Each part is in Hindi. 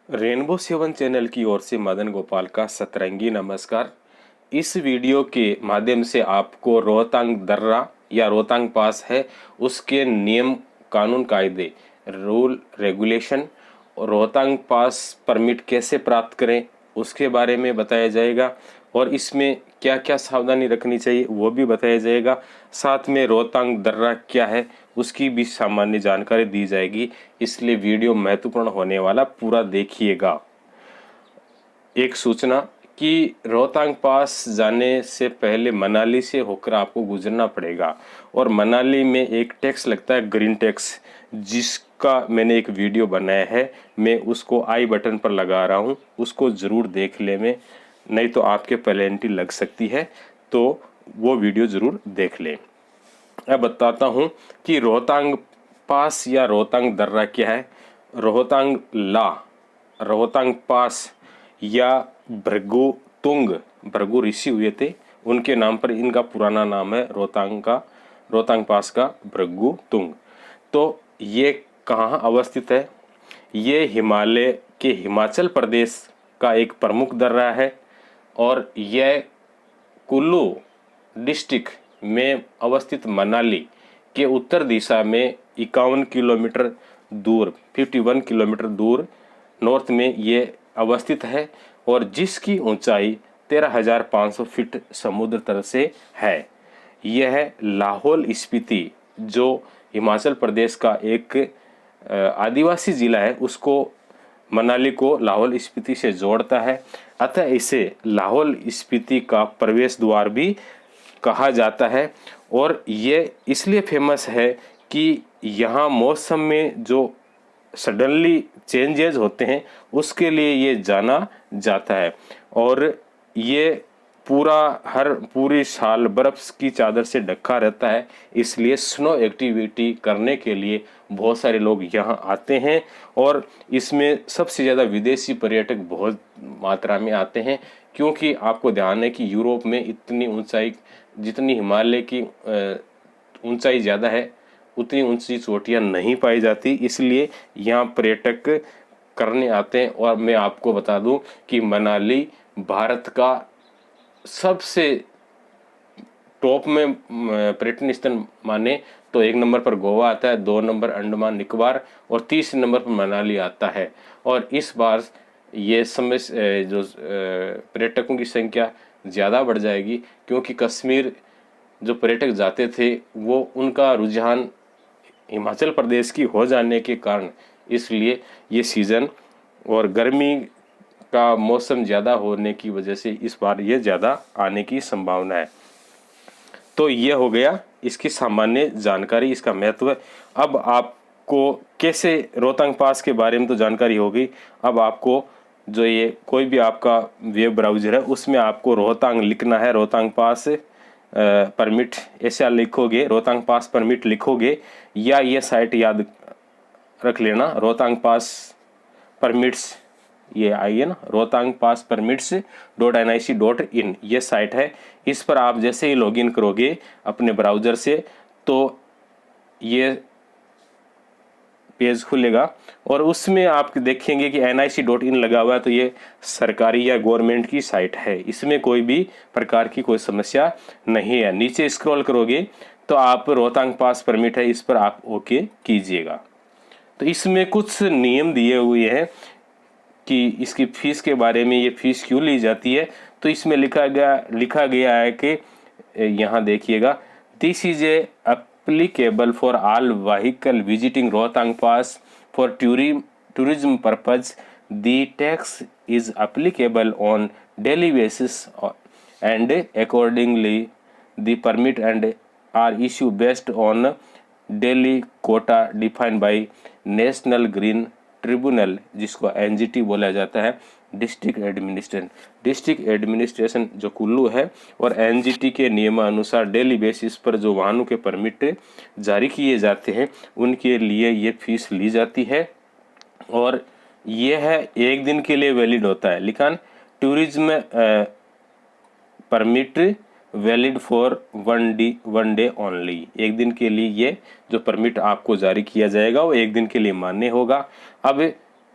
रेनबो सेवन चैनल की ओर से मदन गोपाल का सतरंगी नमस्कार। इस वीडियो के माध्यम से आपको रोहतांग दर्रा या रोहतांग पास है उसके नियम कानून कायदे रूल रेगुलेशन और रोहतांग पास परमिट कैसे प्राप्त करें उसके बारे में बताया जाएगा और इसमें क्या क्या सावधानी रखनी चाहिए वो भी बताया जाएगा। साथ में रोहतांग दर्रा क्या है उसकी भी सामान्य जानकारी दी जाएगी, इसलिए वीडियो महत्वपूर्ण होने वाला, पूरा देखिएगा। एक सूचना कि रोहतांग पास जाने से पहले मनाली से होकर आपको गुजरना पड़ेगा और मनाली में एक टैक्स लगता है ग्रीन टैक्स, जिसका मैंने एक वीडियो बनाया है। मैं उसको आई बटन पर लगा रहा हूँ, उसको ज़रूर देख ले में, नहीं तो आपके पेनल्टी लग सकती है, तो वो वीडियो ज़रूर देख लें। मैं बताता हूँ कि रोहतांग पास या रोहतांग दर्रा क्या है। रोहतांग ला, रोहतांग पास या भृगु तुंग, भृगु ऋषि हुए थे उनके नाम पर इनका पुराना नाम है रोहतांग पास का भृगु तुंग। तो ये कहाँ अवस्थित है? ये हिमालय के हिमाचल प्रदेश का एक प्रमुख दर्रा है और यह कुल्लू डिस्ट्रिक्ट में अवस्थित मनाली के उत्तर दिशा में 51 किलोमीटर दूर 51 किलोमीटर दूर नॉर्थ में ये अवस्थित है और जिसकी ऊंचाई 13,500 फीट समुद्र तल से है। यह लाहौल स्पीति जो हिमाचल प्रदेश का एक आदिवासी जिला है उसको, मनाली को लाहौल स्पीति से जोड़ता है, अतः इसे लाहौल स्पीति का प्रवेश द्वार भी कहा जाता है। और ये इसलिए फेमस है कि यहाँ मौसम में जो सडनली चेंजेस होते हैं उसके लिए ये जाना जाता है और ये पूरी साल बर्फ की चादर से ढका रहता है, इसलिए स्नो एक्टिविटी करने के लिए बहुत सारे लोग यहाँ आते हैं और इसमें सबसे ज़्यादा विदेशी पर्यटक बहुत मात्रा में आते हैं, क्योंकि आपको ध्यान है कि यूरोप में इतनी ऊंचाई, जितनी हिमालय की ऊंचाई ज़्यादा है उतनी ऊंची चोटियाँ नहीं पाई जाती, इसलिए यहाँ पर्यटक करने आते हैं। और मैं आपको बता दूं कि मनाली भारत का सबसे टॉप में पर्यटन स्थल माने तो 1 नंबर पर गोवा आता है, 2 नंबर अंडमान निकोबार और 30 नंबर पर मनाली आता है। और इस बार ये समय जो पर्यटकों की संख्या ज़्यादा बढ़ जाएगी, क्योंकि कश्मीर जो पर्यटक जाते थे वो उनका रुझान हिमाचल प्रदेश की हो जाने के कारण, इसलिए ये सीज़न और गर्मी का मौसम ज़्यादा होने की वजह से इस बार ये ज़्यादा आने की संभावना है। तो ये हो गया इसकी सामान्य जानकारी, इसका महत्व। अब आपको कैसे रोहतांग पास के बारे में तो जानकारी होगी, अब आपको जो ये कोई भी आपका वेब ब्राउज़र है उसमें आपको रोहतांग लिखना है, रोहतांग पास परमिट ऐसा लिखोगे, रोहतांग पास परमिट लिखोगे, या ये साइट याद रख लेना, रोहतांग पास परमिट्स, ये आई है ना, रोहतांग पास परमिट्स .nic.in ये साइट है। इस पर आप जैसे ही लॉगिन करोगे अपने ब्राउज़र से तो ये पेज खुलेगा और उसमें आप देखेंगे कि nic.in लगा हुआ है, तो ये सरकारी या गवर्नमेंट की साइट है, इसमें कोई भी प्रकार की कोई समस्या नहीं है। नीचे स्क्रॉल करोगे तो आप रोहतांग पास परमिट है, इस पर आप ओके कीजिएगा। तो इसमें कुछ नियम दिए हुए हैं कि इसकी फीस के बारे में, ये फीस क्यों ली जाती है। तो इसमें लिखा गया है कि यहाँ देखिएगा, this is a applicable for all vehicle visiting Rohtang Pass for tourism purpose. The tax is applicable on daily basis and accordingly the permit and are issued based on daily quota defined by National Green tribunal, जिसको एनजीटी बोला जाता है, डिस्ट्रिक्ट एडमिनिस्ट्रेशन जो कुल्लू है, और एनजीटी के नियमानुसार डेली बेसिस पर जो वाहनों के परमिट जारी किए जाते हैं उनके लिए ये फीस ली जाती है और यह है 1 दिन के लिए वैलिड होता है। लिखा tourism permit valid for 1 day only, 1 दिन के लिए ये जो परमिट आपको जारी किया जाएगा वो 1 दिन के लिए मान्य होगा। अब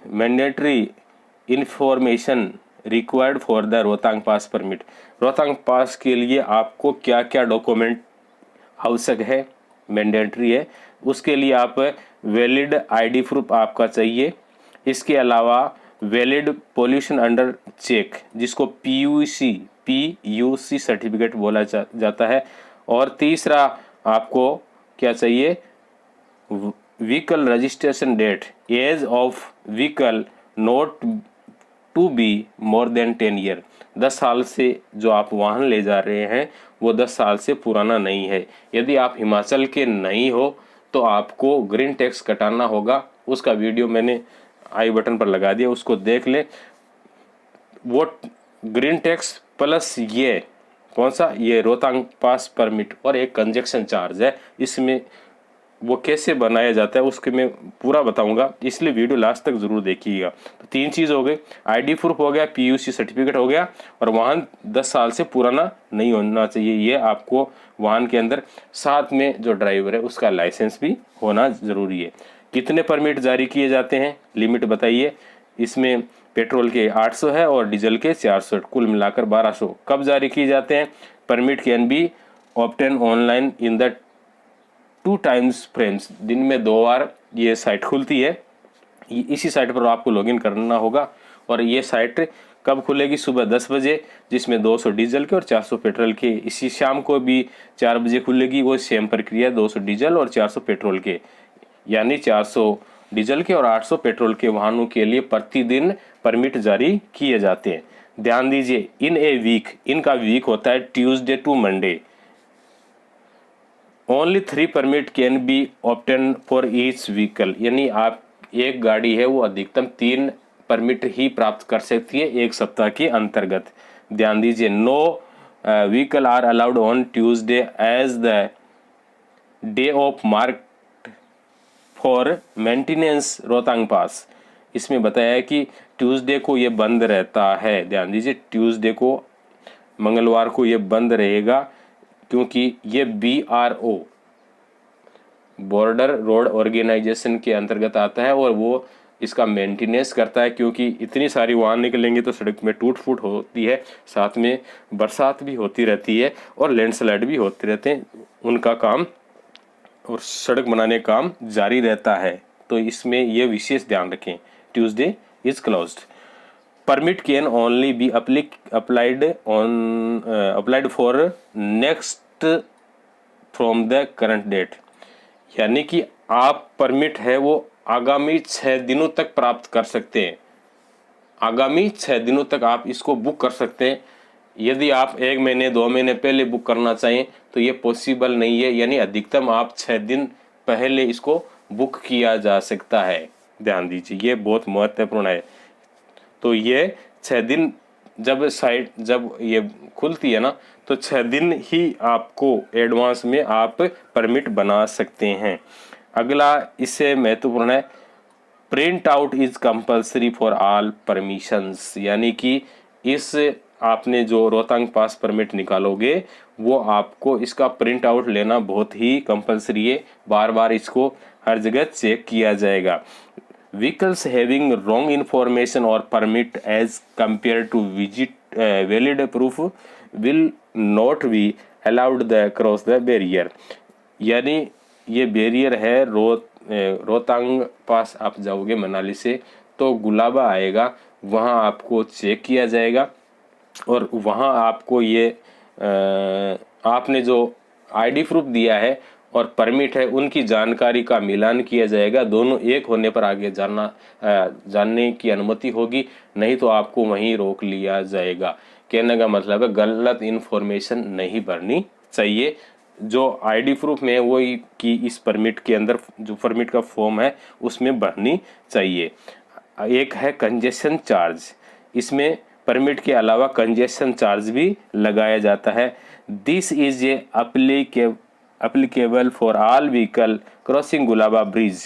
mandatory information required for the Rohtang Pass permit. Rohtang Pass के लिए आपको क्या क्या डॉक्यूमेंट आवश्यक है, मैंडेटरी है, उसके लिए आप वैलिड आईडी प्रूफ आपका चाहिए। इसके अलावा वैलिड पोल्यूशन अंडर चेक, जिसको पीयूसी सर्टिफिकेट बोला जाता है। और तीसरा आपको क्या चाहिए, vehicle registration date, age of vehicle not to be more than 10 year. 10 साल से जो आप वाहन ले जा रहे हैं वो 10 साल से पुराना नहीं है। यदि आप हिमाचल के नहीं हो तो आपको ग्रीन टैक्स कटाना होगा। उसका वीडियो मैंने आई बटन पर लगा दिया, उसको देख ले। वो ग्रीन टैक्स प्लस ये कौन सा, ये रोहतांग पास परमिट और एक कंजक्शन चार्ज है, इसमें वो कैसे बनाया जाता है उसके मैं पूरा बताऊंगा, इसलिए वीडियो लास्ट तक जरूर देखिएगा। तो 3 चीज़ हो गई, आईडी प्रूफ हो गया, पीयूसी सर्टिफिकेट हो गया, और वाहन 10 साल से पुराना नहीं होना चाहिए, ये आपको वाहन के अंदर। साथ में जो ड्राइवर है उसका लाइसेंस भी होना ज़रूरी है। कितने परमिट जारी किए जाते हैं, लिमिट बताइए। इसमें पेट्रोल के 800 है और डीजल के 400, कुल मिलाकर 1200। कब जारी किए जाते हैं, permit can be obtain online in the 2 times frames, दिन में 2 बार ये साइट खुलती है। इसी साइट पर आपको लॉगिन करना होगा, और ये साइट कब खुलेगी, सुबह 10 बजे, जिसमें 200 डीजल के और 400 पेट्रोल के। इसी शाम को भी 4 बजे खुलेगी, वो सेम प्रक्रिया, 200 डीजल और 400 पेट्रोल के, यानी 400 डीजल के और 800 पेट्रोल के वाहनों के लिए प्रतिदिन परमिट जारी किए जाते हैं। ध्यान दीजिए, इन ए वीक, इनका वीक होता है Tuesday to Monday. Only 3 permit can be obtain for each vehicle, यानी आप एक गाड़ी है वो अधिकतम 3 परमिट ही प्राप्त कर सकती है एक सप्ताह के अंतर्गत। ध्यान दीजिए, no vehicle are allowed on Tuesday as the day of mark for maintenance Rohtang Pass. इसमें बताया है कि ट्यूसडे को ये बंद रहता है। ध्यान दीजिए, ट्यूसडे को, मंगलवार को ये बंद रहेगा, क्योंकि ये BRO बॉर्डर रोड ऑर्गेनाइजेशन के अंतर्गत आता है और वो इसका मेंटेनेंस करता है। क्योंकि इतनी सारी वाहन निकलेंगे तो सड़क में टूट फूट होती है, साथ में बरसात भी होती रहती है और लैंडस्लाइड भी होते रहते हैं, उनका काम और सड़क बनाने का काम जारी रहता है। तो इसमें ये विशेष ध्यान रखें, Tuesday is closed. Permit can only be applied for next from the current date, यानी कि आप परमिट है वो आगामी 6 दिनों तक प्राप्त कर सकते हैं। आगामी 6 दिनों तक आप इसको बुक कर सकते हैं। यदि आप 1 महीने 2 महीने पहले बुक करना चाहें तो ये पॉसिबल नहीं है, यानी अधिकतम आप 6 दिन पहले इसको बुक किया जा सकता है। ध्यान दीजिए, ये बहुत महत्वपूर्ण है। तो ये 6 दिन जब ये खुलती है ना, तो 6 दिन ही आपको एडवांस में आप परमिट बना सकते हैं। अगला इससे महत्वपूर्ण है, print out is compulsory for all permissions, यानी कि इस आपने जो रोहतांग पास परमिट निकालोगे वो आपको इसका प्रिंट आउट लेना बहुत ही कंपल्सरी है। बार बार इसको हर जगह चेक किया जाएगा। व्हीकल्स हैविंग रॉन्ग इन्फॉर्मेशन और permit as compare to valid proof will not be allowed the cross the barrier, यानी ये बैरियर है रोहतांग पास। आप जाओगे मनाली से तो गुलाबा आएगा, वहाँ आपको चेक किया जाएगा और वहाँ आपको ये आपने जो आईडी प्रूफ दिया है और परमिट है उनकी जानकारी का मिलान किया जाएगा। दोनों एक होने पर आगे जानने की अनुमति होगी, नहीं तो आपको वहीं रोक लिया जाएगा। कहने का मतलब है गलत इन्फॉर्मेशन नहीं भरनी चाहिए। जो आईडी प्रूफ में है वो कि इस परमिट के अंदर जो परमिट का फॉर्म है उसमें भरनी चाहिए। एक है कंजेशन चार्ज, इसमें परमिट के अलावा कंजेशन चार्ज भी लगाया जाता है। This is a applicable for all vehicle crossing Gulaba bridge.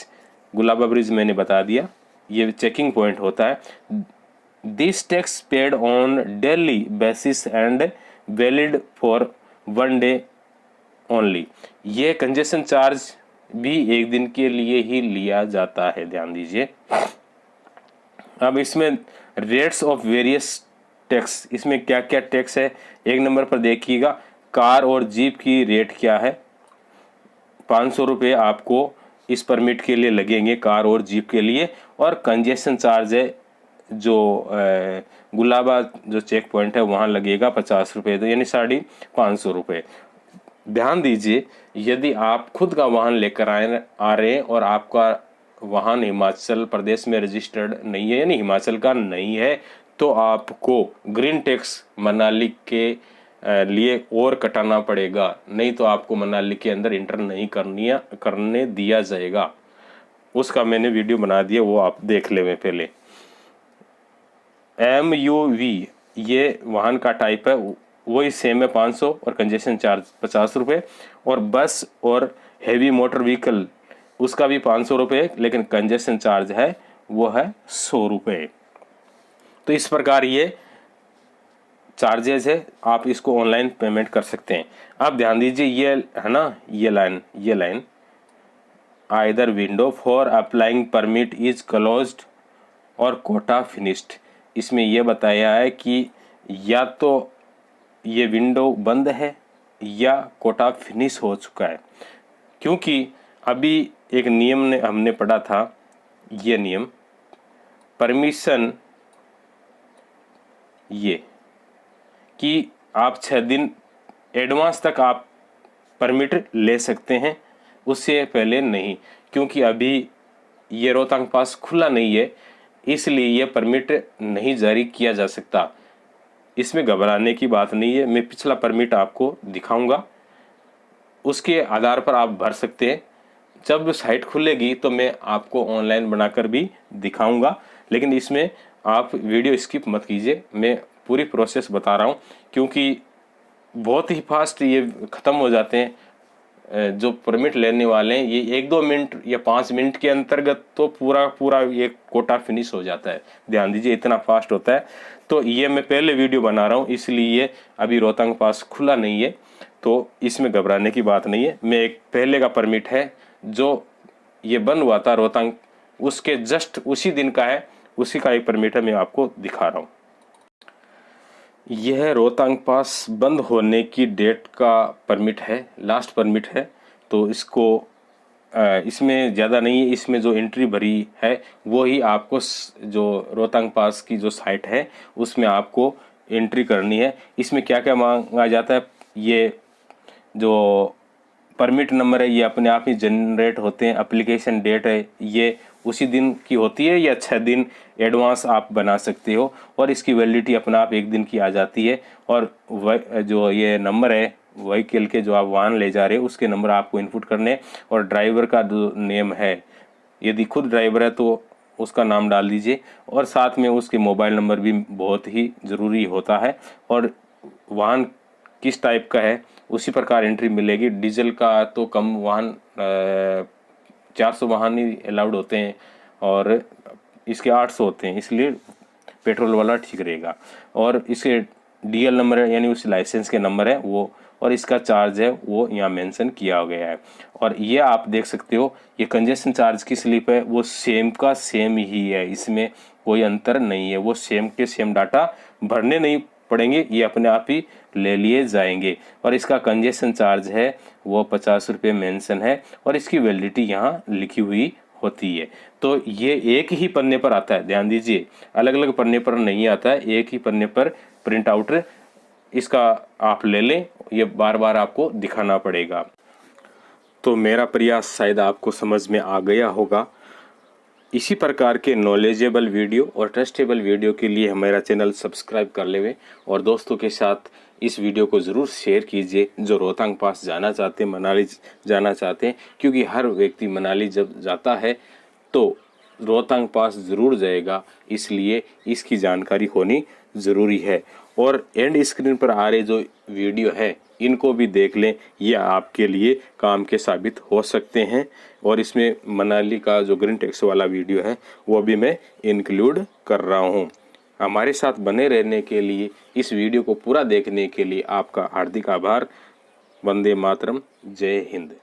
Gulaba bridge मैंने बता दिया, ये चेकिंग पॉइंट होता है। This tax paid on daily basis and valid for 1 day only. ये कंजेशन चार्ज भी 1 दिन के लिए ही लिया जाता है, ध्यान दीजिए। अब इसमें रेट्स ऑफ वेरियस टैक्स, इसमें क्या क्या टैक्स है। एक नंबर पर देखिएगा, कार और जीप की रेट क्या है। 500 रुपये आपको इस परमिट के लिए लगेंगे, कार और जीप के लिए। और कंजेशन चार्ज है जो गुलाबा जो चेक पॉइंट है वहाँ लगेगा 50 रुपये, तो यानी 550 रुपये। ध्यान दीजिए, यदि आप खुद का वाहन लेकर आ रहे हैं और आपका वाहन हिमाचल प्रदेश में रजिस्टर्ड नहीं है, यानी हिमाचल का नहीं है, तो आपको ग्रीन टैक्स मनाली के लिए और कटाना पड़ेगा, नहीं तो आपको मनाली के अंदर इंटर नहीं करने दिया जाएगा। उसका मैंने वीडियो बना दिया, वो आप देख लें पहले। MUV ये वाहन का टाइप है, वही सेम है 500 और कंजेशन चार्ज 50 रुपये। और बस और हैवी मोटर व्हीकल उसका भी 500 रुपये, लेकिन कंजेशन चार्ज है वो है 100 रुपये। तो इस प्रकार ये चार्जेस है, आप इसको ऑनलाइन पेमेंट कर सकते हैं। आप ध्यान दीजिए, ये है ना, ये line either window for applying permit is closed और कोटा फिनिश्ड। इसमें यह बताया है कि या तो ये विंडो बंद है या कोटा फिनिश हो चुका है। क्योंकि अभी एक नियम ने हमने पढ़ा था, ये नियम परमिशन, ये कि आप 6 दिन एडवांस तक आप परमिट ले सकते हैं, उससे पहले नहीं। क्योंकि अभी ये रोहतांग पास खुला नहीं है, इसलिए ये परमिट नहीं जारी किया जा सकता। इसमें घबराने की बात नहीं है, मैं पिछला परमिट आपको दिखाऊंगा, उसके आधार पर आप भर सकते हैं। जब साइट खुलेगी तो मैं आपको ऑनलाइन बनाकर भी दिखाऊंगा, लेकिन इसमें आप वीडियो स्किप मत कीजिए, मैं पूरी प्रोसेस बता रहा हूँ, क्योंकि बहुत ही फास्ट ये ख़त्म हो जाते हैं। जो परमिट लेने वाले हैं, ये 1-2 मिनट या 5 मिनट के अंतर्गत तो पूरा ये कोटा फिनिश हो जाता है। ध्यान दीजिए, इतना फास्ट होता है। तो ये मैं पहले वीडियो बना रहा हूँ, इसलिए अभी रोहतांग पास खुला नहीं है, तो इसमें घबराने की बात नहीं है। मैं एक पहले का परमिट है जो ये बंद हुआ था रोहतांग, उसके जस्ट उसी दिन का है, उसी का एक परमिट है, मैं आपको दिखा रहा हूँ। यह रोहतांग पास बंद होने की डेट का परमिट है, लास्ट परमिट है। तो इसको इसमें ज़्यादा नहीं है, इसमें जो एंट्री भरी है वो ही आपको जो रोहतांग पास की जो साइट है उसमें आपको एंट्री करनी है। इसमें क्या क्या मांगा जाता है, ये जो परमिट नंबर है ये अपने आप ही जनरेट होते हैं। एप्लीकेशन डेट है ये उसी दिन की होती है या 6 दिन एडवांस आप बना सकते हो, और इसकी वैलिडिटी अपना आप 1 दिन की आ जाती है। और जो ये नंबर है व्हीकल के, जो आप वाहन ले जा रहे हो उसके नंबर आपको इनपुट करने, और ड्राइवर का जो नेम है, यदि खुद ड्राइवर है तो उसका नाम डाल दीजिए, और साथ में उसके मोबाइल नंबर भी बहुत ही ज़रूरी होता है। और वाहन किस टाइप का है उसी प्रकार एंट्री मिलेगी। डीजल का तो कम वाहन 400 वाहन ही अलाउड होते हैं और इसके 800 होते हैं, इसलिए पेट्रोल वाला ठीक रहेगा। और इसके DL नंबर है, यानी उस लाइसेंस के नंबर है वो, और इसका चार्ज है वो यहाँ मेंशन किया गया है। और ये आप देख सकते हो, ये कंजेशन चार्ज की स्लिप है, वो सेम का सेम ही है, इसमें कोई अंतर नहीं है। वो सेम के सेम डाटा भरने नहीं पड़ेंगे, ये अपने आप ही ले लिए जाएंगे। और इसका कंजेशन चार्ज है वो 50 रुपये मेंशन है, और इसकी वैलिडिटी यहाँ लिखी हुई होती है। तो ये एक ही पन्ने पर आता है, ध्यान दीजिए, अलग अलग पन्ने पर नहीं आता है, एक ही पन्ने पर प्रिंट आउट इसका आप ले लें, ये बार बार आपको दिखाना पड़ेगा। तो मेरा प्रयास शायद आपको समझ में आ गया होगा। इसी प्रकार के नॉलेजेबल वीडियो और ट्रस्टेबल वीडियो के लिए हमारा चैनल सब्सक्राइब कर लेवें, और दोस्तों के साथ इस वीडियो को ज़रूर शेयर कीजिए जो रोहतांग पास जाना चाहते हैं, मनाली जाना चाहते हैं। क्योंकि हर व्यक्ति मनाली जब जाता है तो रोहतांग पास ज़रूर जाएगा, इसलिए इसकी जानकारी होनी ज़रूरी है। और एंड स्क्रीन पर आ रहे जो वीडियो है इनको भी देख लें, ये आपके लिए काम के साबित हो सकते हैं। और इसमें मनाली का जो ग्रीन टैक्स वाला वीडियो है वो भी मैं इंक्लूड कर रहा हूँ। हमारे साथ बने रहने के लिए, इस वीडियो को पूरा देखने के लिए आपका हार्दिक आभार। वंदे मातरम, जय हिंद।